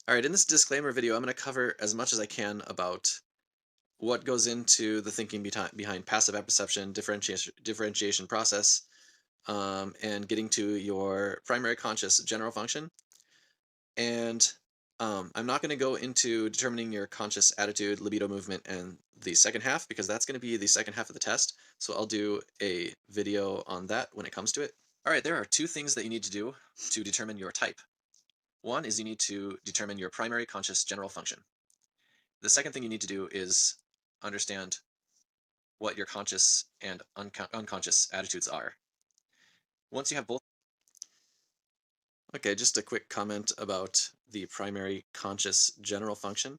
All right, in this disclaimer video, I'm going to cover as much as I can about what goes into the thinking behind passive apperception, differentiation process, and getting to your primary conscious general function. And I'm not going to go into determining your conscious attitude, libido movement, and the second half because that's going to be the second half of the test. So I'll do a video on that when it comes to it. All right, there are two things that you need to do to determine your type. One is you need to determine your primary conscious general function. The second thing you need to do is understand what your conscious and unconscious attitudes are. Once you have both, okay, just a quick comment about the primary conscious general function.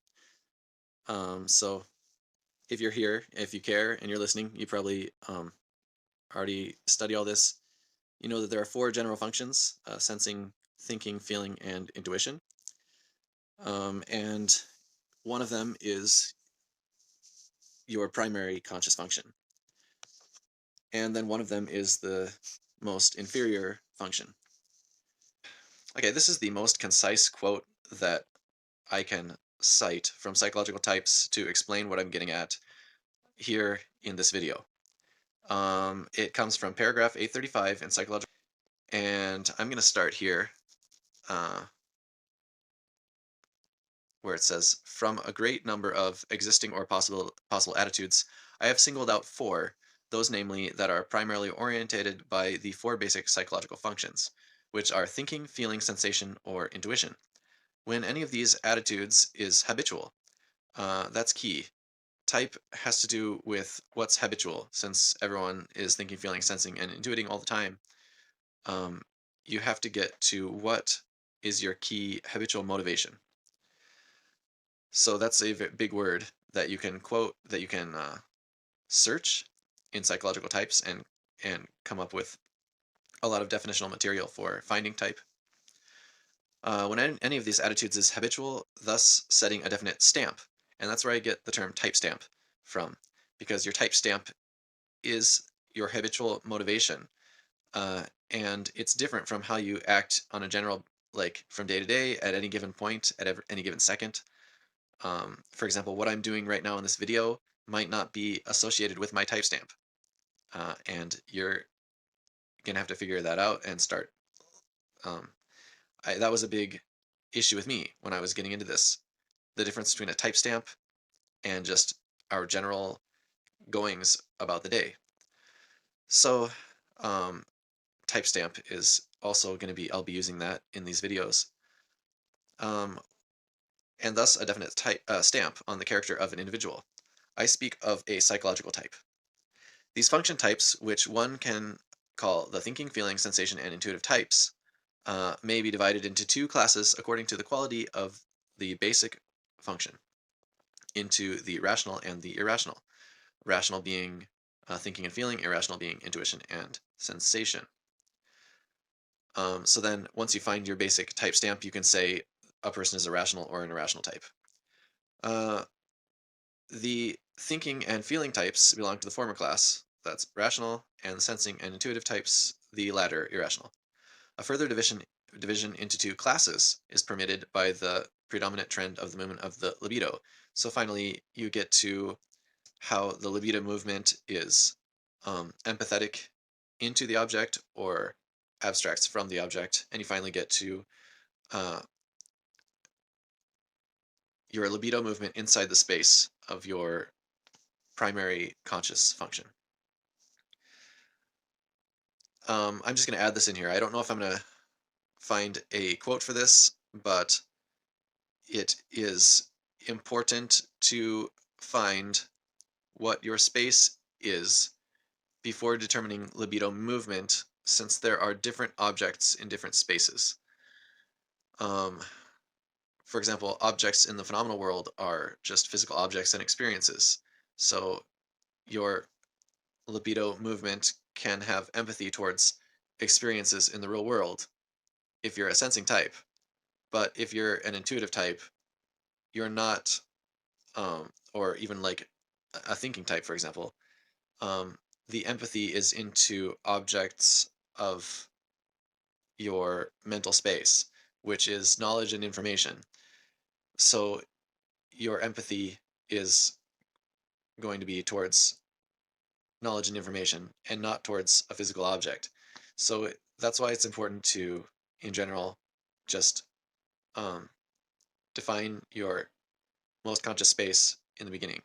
So if you're here, if you care and you're listening, you probably already study all this. You know that there are four general functions: sensing, thinking, feeling, and intuition. And one of them is your primary conscious function. And then one of them is the most inferior function. Okay, this is the most concise quote that I can cite from Psychological Types to explain what I'm getting at here in this video. It comes from paragraph 835 in Psychological, and I'm going to start here uh, where it says, "From a great number of existing or possible attitudes, I have singled out four, those namely that are primarily orientated by the four basic psychological functions, which are thinking, feeling, sensation, or intuition. When any of these attitudes is habitual, that's key. Type has to do with what's habitual, since everyone is thinking, feeling, sensing, and intuiting all the time. Um, you have to get to what is your key habitual motivation. So that's a big word that you can quote, that you can search in Psychological Types and come up with a lot of definitional material for finding type. When any of these attitudes is habitual, thus setting a definite stamp. And that's where I get the term type stamp from, because your type stamp is your habitual motivation. And it's different from how you act on a general, like from day to day, at any given point, at any given second. For example, what I'm doing right now in this video might not be associated with my type stamp. And you're gonna have to figure that out and start. Um, that was a big issue with me when I was getting into this. The difference between a type stamp and just our general goings about the day. So, um, type stamp is also going to be, I'll be using that in these videos. Um, and thus a definite type stamp on the character of an individual. I speak of a psychological type. These function types, which one can call the thinking, feeling, sensation, and intuitive types, may be divided into two classes according to the quality of the basic function, into the rational and the irrational. Rational being thinking and feeling, irrational being intuition and sensation. So then once you find your basic type stamp, you can say a person is a rational or an irrational type. Uh, the thinking and feeling types belong to the former class, that's rational, and the sensing and intuitive types, the latter, irrational. A further division into two classes is permitted by the predominant trend of the movement of the libido. So finally, you get to how the libido movement is empathetic into the object or abstracts from the object, and you finally get to uh, your libido movement inside the space of your primary conscious function. I'm just going to add this in here. I don't know if I'm going to find a quote for this, but it is important to find what your space is before determining libido movement, since there are different objects in different spaces. Um, for example, objects in the phenomenal world are just physical objects and experiences. So your libido movement can have empathy towards experiences in the real world if you're a sensing type. But if you're an intuitive type, you're not, or even like a thinking type, for example, um, the empathy is into objects of your mental space, which is knowledge and information. So your empathy is going to be towards knowledge and information and not towards a physical object. So that's why it's important to, in general, just um, define your most conscious space in the beginning.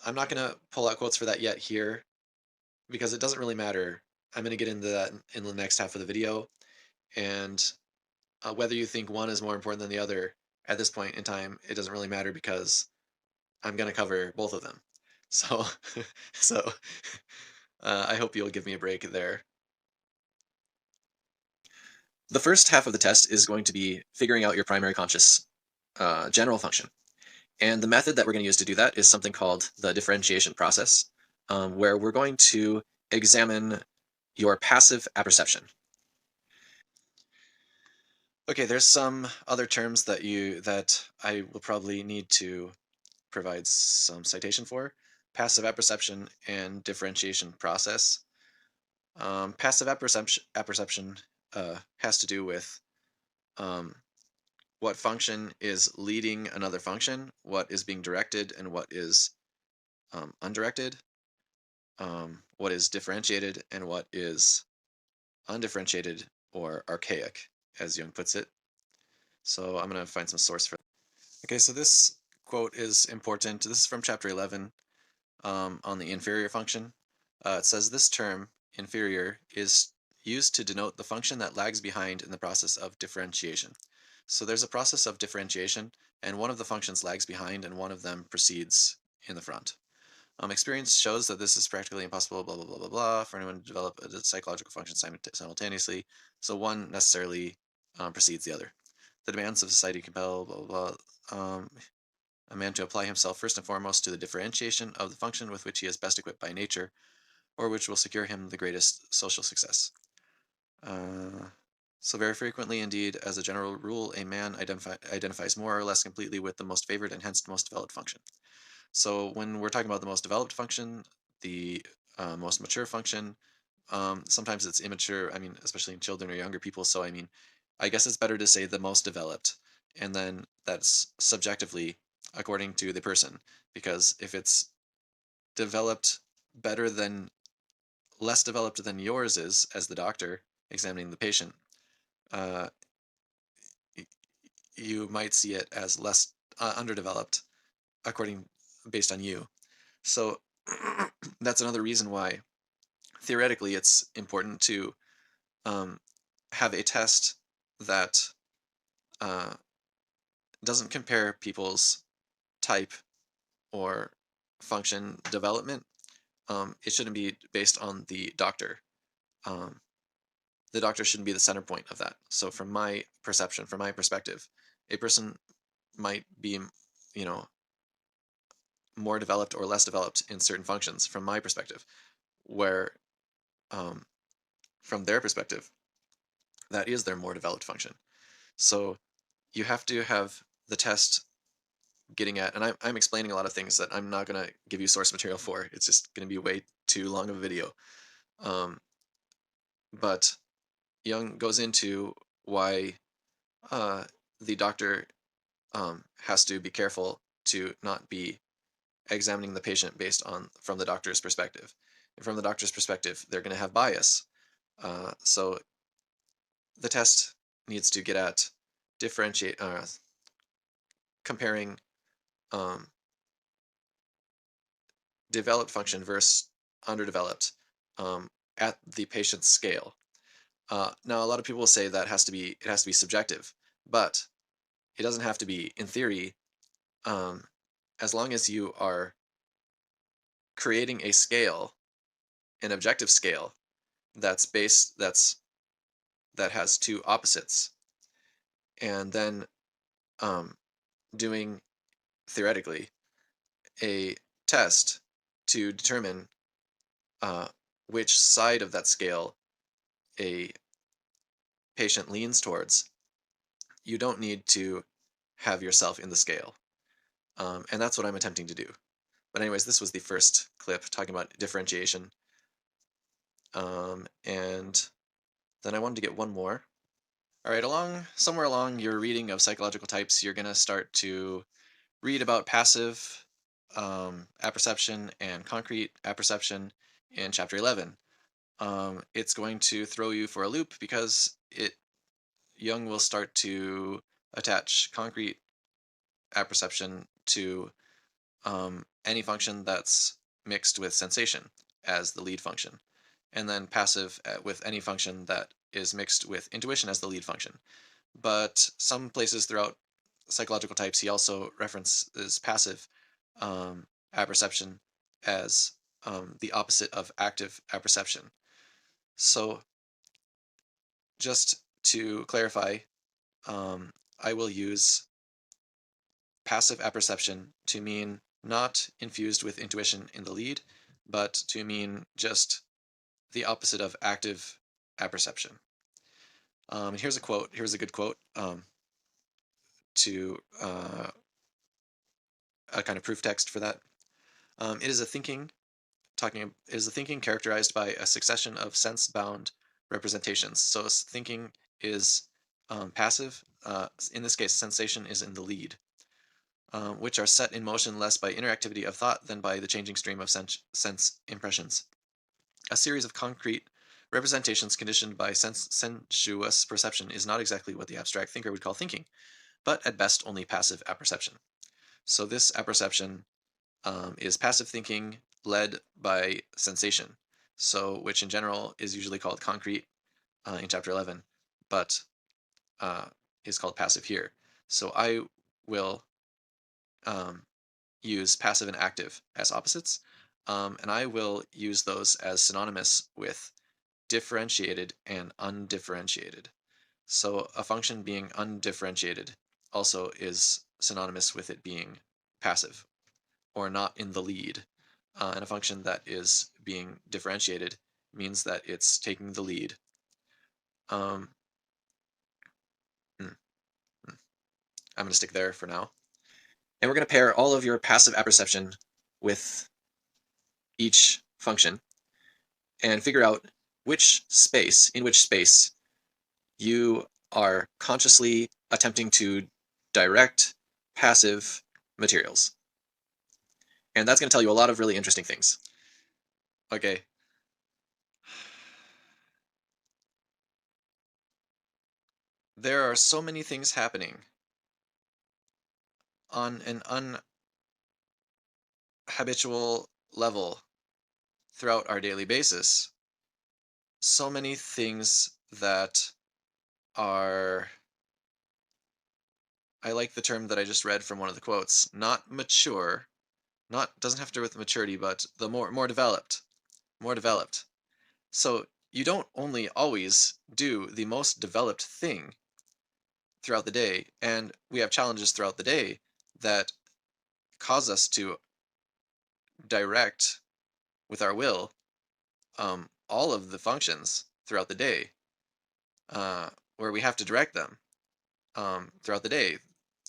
I'm not going to pull out quotes for that yet here because it doesn't really matter. I'm going to get into that in the next half of the video. And whether you think one is more important than the other at this point in time, it doesn't really matter because I'm going to cover both of them. So, so I hope you'll give me a break there. The first half of the test is going to be figuring out your primary conscious general function. And the method that we're going to use to do that is something called the differentiation process, where we're going to examine your passive apperception. Okay, there's some other terms that I will probably need to provide some citation for. Passive apperception and differentiation process. Passive apperception has to do with um, what function is leading another function, what is being directed, and what is undirected, what is differentiated, and what is undifferentiated or archaic, as Jung puts it. So I'm going to find some source for that. Okay, so this quote is important. This is from chapter 11 on the inferior function. It says this term, inferior, is used to denote the function that lags behind in the process of differentiation. So there's a process of differentiation, and one of the functions lags behind, and one of them proceeds in the front. Experience shows that this is practically impossible, blah, blah, blah, blah, blah, for anyone to develop a psychological function simultaneously. So one necessarily precedes the other. The demands of society compel, blah, blah, blah, a man to apply himself first and foremost to the differentiation of the function with which he is best equipped by nature, or which will secure him the greatest social success. Uh, so very frequently, indeed, as a general rule, a man identifies more or less completely with the most favored and hence most developed function. So when we're talking about the most developed function, the most mature function, sometimes it's immature, I mean, especially in children or younger people. So, I mean, I guess it's better to say the most developed, and then that's subjectively according to the person, because if it's developed better than less developed than yours is as the doctor examining the patient, uh, you might see it as less underdeveloped according based on you. So that's another reason why theoretically it's important to um, have a test that uh, doesn't compare people's type or function development. It shouldn't be based on the doctor. Um, the doctor shouldn't be the center point of that. So from my perception, from my perspective, a person might be, you know, more developed or less developed in certain functions from my perspective, where um, from their perspective, that is their more developed function. So you have to have the test getting at, and I'm explaining a lot of things that I'm not going to give you source material for. It's just going to be way too long of a video. Um, but Jung goes into why uh, the doctor has to be careful to not be examining the patient based on from the doctor's perspective. And from the doctor's perspective, they're going to have bias. So the test needs to get at differentiate, comparing um, developed function versus underdeveloped um, at the patient's scale. Now, a lot of people will say that it has to be subjective, but it doesn't have to be. In theory, um, as long as you are creating a scale, an objective scale that has two opposites, and then um, doing theoretically a test to determine uh, which side of that scale a patient leans towards, you don't need to have yourself in the scale. And that's what I'm attempting to do. But anyways, this was the first clip talking about differentiation. And then I wanted to get one more. All right, somewhere along your reading of psychological types, you're going to start to read about passive apperception and concrete apperception in chapter 11. It's going to throw you for a loop because Jung will start to attach concrete apperception to any function that's mixed with sensation as the lead function, and then passive with any function that is mixed with intuition as the lead function. But some places throughout psychological types, he also references passive apperception as the opposite of active apperception. So, just to clarify, I will use passive apperception to mean not infused with intuition in the lead, but to mean just the opposite of active apperception. Here's a quote. Here's a good quote to a kind of proof text for that. It is a thinking it is a thinking characterized by a succession of sense-bound representations. So thinking is passive. In this case, sensation is in the lead, which are set in motion less by interactivity of thought than by the changing stream of sense impressions. A series of concrete representations conditioned by sensuous perception is not exactly what the abstract thinker would call thinking, but at best only passive apperception. So this apperception is passive thinking led by sensation, so which in general is usually called concrete in chapter 11, but uh, is called passive here. So I will um, use passive and active as opposites, and I will use those as synonymous with differentiated and undifferentiated. So a function being undifferentiated also is synonymous with it being passive or not in the lead. And a function that is being differentiated means that it's taking the lead. Um, mm, mm. I'm going to stick there for now. And we're going to pair all of your passive apperception with each function and figure out in which space you are consciously attempting to direct passive materials. And that's going to tell you a lot of really interesting things. Okay. There are so many things happening on an unhabitual level throughout our daily basis. So many things that are, I like the term that I just read from one of the quotes, not mature, not doesn't have to do with maturity, but the more developed, more developed. So you don't only always do the most developed thing throughout the day, and we have challenges throughout the day that cause us to direct with our will all of the functions throughout the day, where we have to direct them throughout the day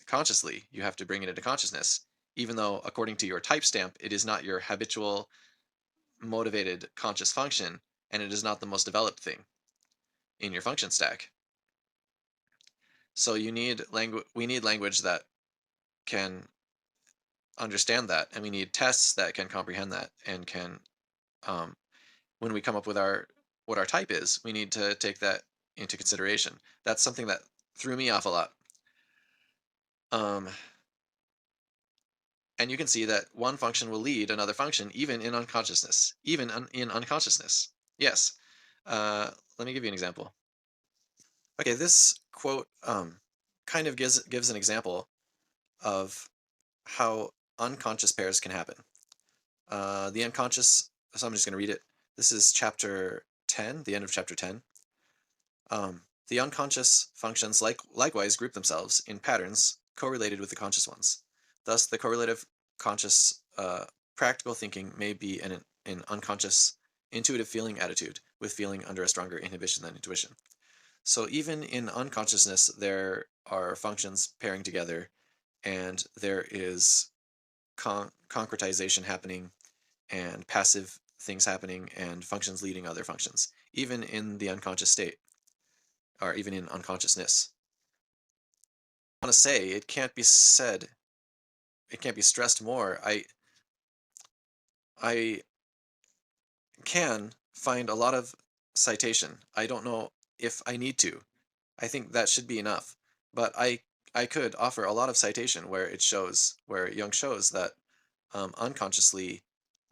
consciously. You have to bring it into consciousness, even though according to your type stamp, it is not your habitual motivated conscious function, and it is not the most developed thing in your function stack. So we need language that can understand that, and we need tests that can comprehend that and can um, when we come up with our what our type is, we need to take that into consideration. That's something that threw me off a lot. Um, and you can see that one function will lead another function even in unconsciousness, in unconsciousness. Yes. Let me give you an example. Okay, this quote kind of gives an example of how unconscious pairs can happen. The unconscious, so I'm just going to read it. This is chapter 10, the end of chapter 10. The unconscious functions likewise group themselves in patterns correlated with the conscious ones. Thus, the correlative conscious practical thinking may be an unconscious intuitive feeling attitude with feeling under a stronger inhibition than intuition. So even in unconsciousness, there are functions pairing together, and there is concretization happening and passive things happening and functions leading other functions, even in the unconscious state. or even in unconsciousness. I want to say it can't be said, it can't be stressed more. I can find a lot of citation. I don't know if I need to. I think that should be enough. But I could offer a lot of citation where it shows, where Jung shows that unconsciously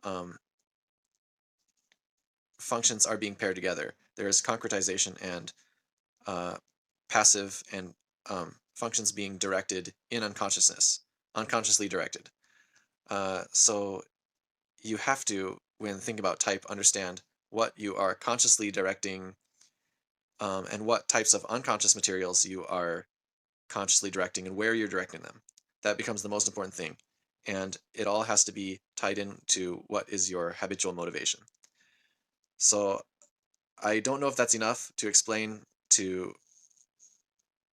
um, functions are being paired together. There is concretization and uh, passive and functions being directed in unconsciousness, unconsciously directed. So you have to, when thinking about type, understand what you are consciously directing and what types of unconscious materials you are consciously directing and where you're directing them. That becomes the most important thing. And it all has to be tied into what is your habitual motivation. So I don't know if that's enough to explain to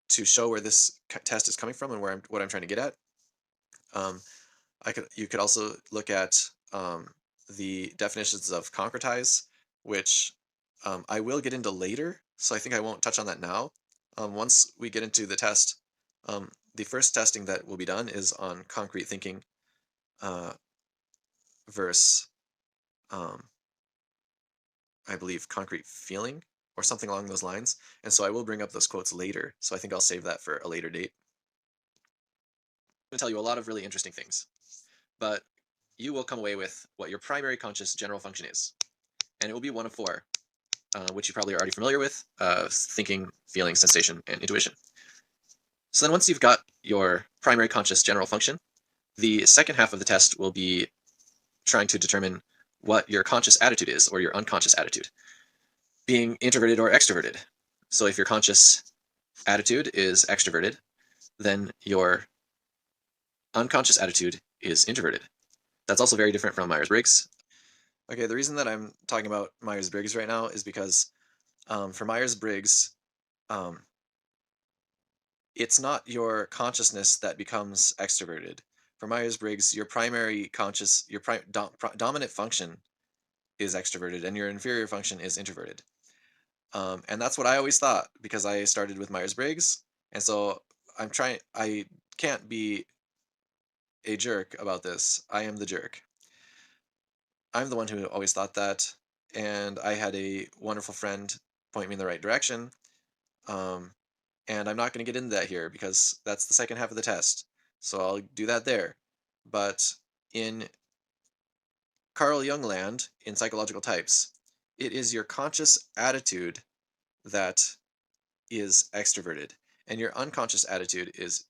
show where this test is coming from and what I'm trying to get at. Um, you could also look at the definitions of concretize, which I will get into later, so I think I won't touch on that now. Once we get into the test, the first testing that will be done is on concrete thinking versus, I believe, concrete feeling or something along those lines. And so I will bring up those quotes later, so I think I'll save that for a later date. I'm going to tell you a lot of really interesting things, but you will come away with what your primary conscious general function is. And it will be one of four, which you probably are already familiar with, thinking, feeling, sensation, and intuition. So then once you've got your primary conscious general function, the second half of the test will be trying to determine what your conscious attitude is, or your unconscious attitude, being introverted or extroverted. So if your conscious attitude is extroverted, then your unconscious attitude is introverted. That's also very different from Myers-Briggs. Okay, the reason that I'm talking about Myers-Briggs right now is because for Myers-Briggs, it's not your consciousness that becomes extroverted. For Myers-Briggs, your primary conscious, your dominant function is extroverted, and your inferior function is introverted. And that's what I always thought, because I started with Myers-Briggs, and so I can't be a jerk about this. I am the jerk. I'm the one who always thought that, and I had a wonderful friend point me in the right direction. And I'm not going to get into that here because that's the second half of the test. So I'll do that there. But in Carl Jung land, in psychological types, it is your conscious attitude that is extroverted, and your unconscious attitude is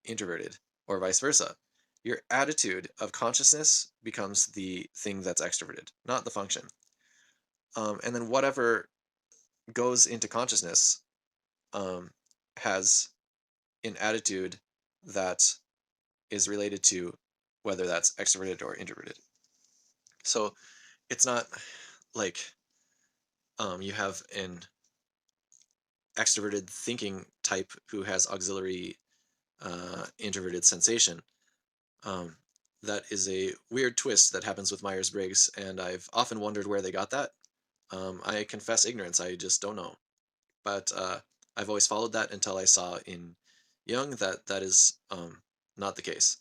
introverted, or vice versa. Your attitude of consciousness becomes the thing that's extroverted, not the function. And then whatever goes into consciousness has an attitude that is related to whether that's extroverted or introverted. So it's not like you have an extroverted thinking type who has auxiliary introverted sensation. That is a weird twist that happens with Myers-Briggs, and I've often wondered where they got that. I confess ignorance, I just don't know. But I've always followed that until I saw in Jung that that is not the case.